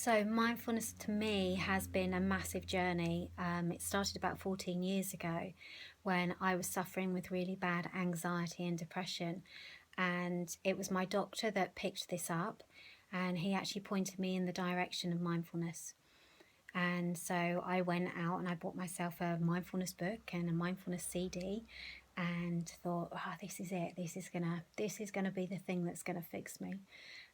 So mindfulness to me has been a massive journey. It started about 14 years ago when I was suffering with really bad anxiety and depression. And it was my doctor that picked this up, and he actually pointed me in the direction of mindfulness. And so I went out and I bought myself a mindfulness book and a mindfulness CD and thought, oh, this is it. This is gonna be the thing that's gonna fix me.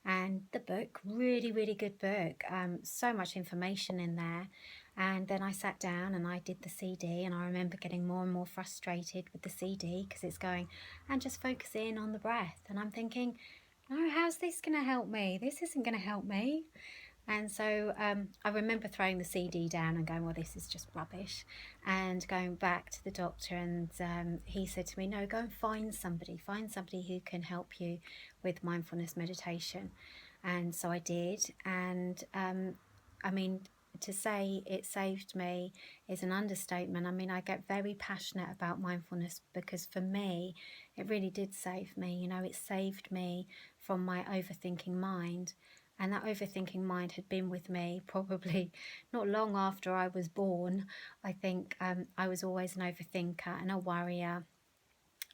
And the book, really, really good book. So much information in there. And then I sat down and I did the CD, and I remember getting more and more frustrated with the CD because it's going and just focusing on the breath. And I'm thinking, no, how's this going to help me? This isn't going to help me. And so I remember throwing the CD down and going, well, this is just rubbish. And going back to the doctor, and he said to me, no, go and find somebody who can help you with mindfulness meditation. And so I did. And I mean, to say it saved me is an understatement. I mean, I get very passionate about mindfulness because for me, it really did save me. You know, it saved me from my overthinking mind. And that overthinking mind had been with me probably not long after I was born. I think I was always an overthinker and a worrier.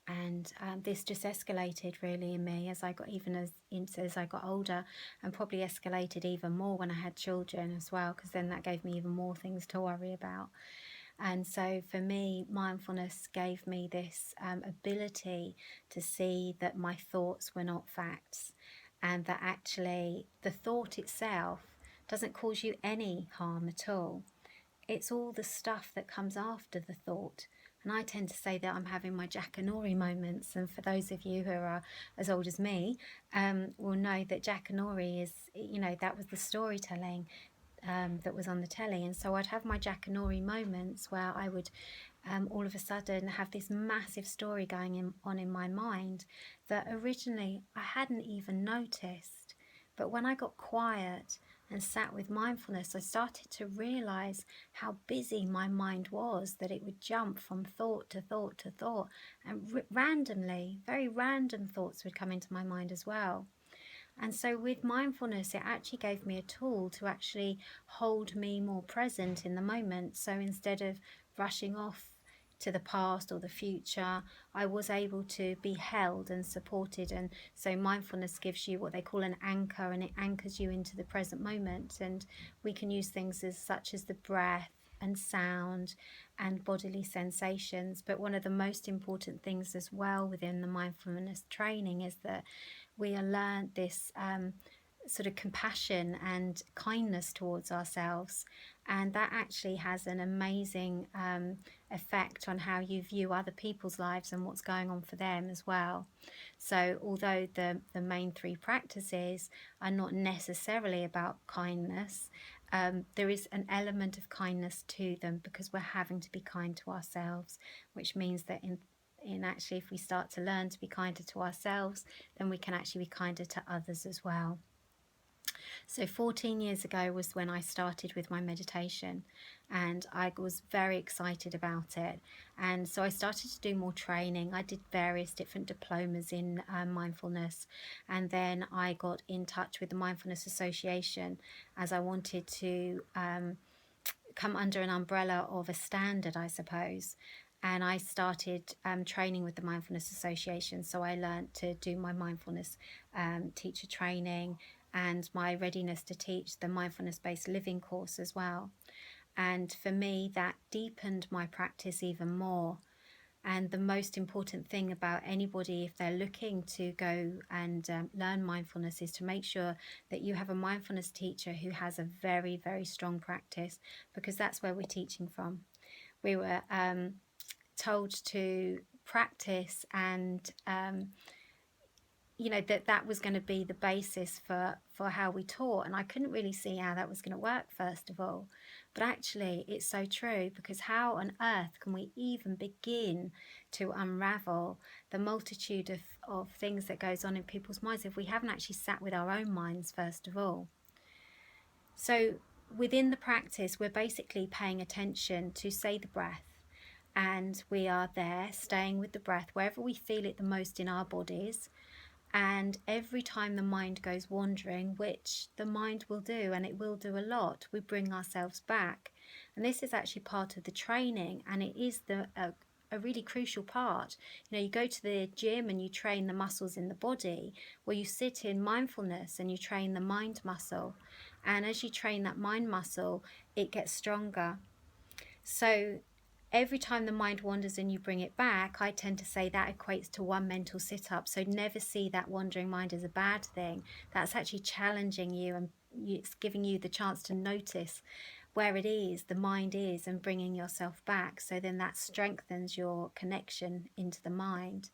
And this just escalated really in me as I got as I got older, and probably escalated even more when I had children as well, because then that gave me even more things to worry about. And so for me, mindfulness gave me this ability to see that my thoughts were not facts, and that actually the thought itself doesn't cause you any harm at all. It's all the stuff that comes after the thought. And I tend to say that I'm having my Jackanory moments. And for those of you who are as old as me, will know that Jackanory is, you know, that was the storytelling that was on the telly. And so I'd have my Jackanory moments where I would all of a sudden have this massive story going on in my mind that originally I hadn't even noticed. But when I got quiet and sat with mindfulness, I started to realize how busy my mind was, that it would jump from thought to thought to thought, and randomly, very random thoughts would come into my mind as well. And so with mindfulness, it actually gave me a tool to actually hold me more present in the moment. So instead of rushing off to the past or the future, I was able to be held and supported. And so mindfulness gives you what they call an anchor, and it anchors you into the present moment. And we can use things such as the breath and sound and bodily sensations. But one of the most important things as well within the mindfulness training is that we are learned this sort of compassion and kindness towards ourselves, and that actually has an amazing effect on how you view other people's lives and what's going on for them as well. So although the main three practices are not necessarily about kindness, there is an element of kindness to them because we're having to be kind to ourselves, which means that in actually, if we start to learn to be kinder to ourselves, then we can actually be kinder to others as well. So 14 years ago was when I started with my meditation, and I was very excited about it. And so I started to do more training. I did various different diplomas in mindfulness, and then I got in touch with the Mindfulness Association as I wanted to come under an umbrella of a standard, I suppose. And I started training with the Mindfulness Association. So I learned to do my mindfulness teacher training and my readiness to teach the mindfulness-based living course as well. And for me, that deepened my practice even more. And the most important thing about anybody, if they're looking to go and learn mindfulness, is to make sure that you have a mindfulness teacher who has a very, very strong practice, because that's where we're teaching from. We were told to practice, and you know, that was going to be the basis for how we taught. And I couldn't really see how that was going to work, first of all. But actually, it's so true, because how on earth can we even begin to unravel the multitude of things that goes on in people's minds if we haven't actually sat with our own minds, first of all? So within the practice, we're basically paying attention to, say, the breath. And we are there staying with the breath wherever we feel it the most in our bodies. And every time the mind goes wandering, which the mind will do, and it will do a lot, we bring ourselves back. And this is actually part of the training, and it is a really crucial part. You know, you go to the gym and you train the muscles in the body, or you sit in mindfulness and you train the mind muscle. And as you train that mind muscle, it gets stronger. So every time the mind wanders and you bring it back, I tend to say that equates to one mental sit up. So never see that wandering mind as a bad thing. That's actually challenging you, and it's giving you the chance to notice where it is, the mind is, and bringing yourself back. So then that strengthens your connection into the mind.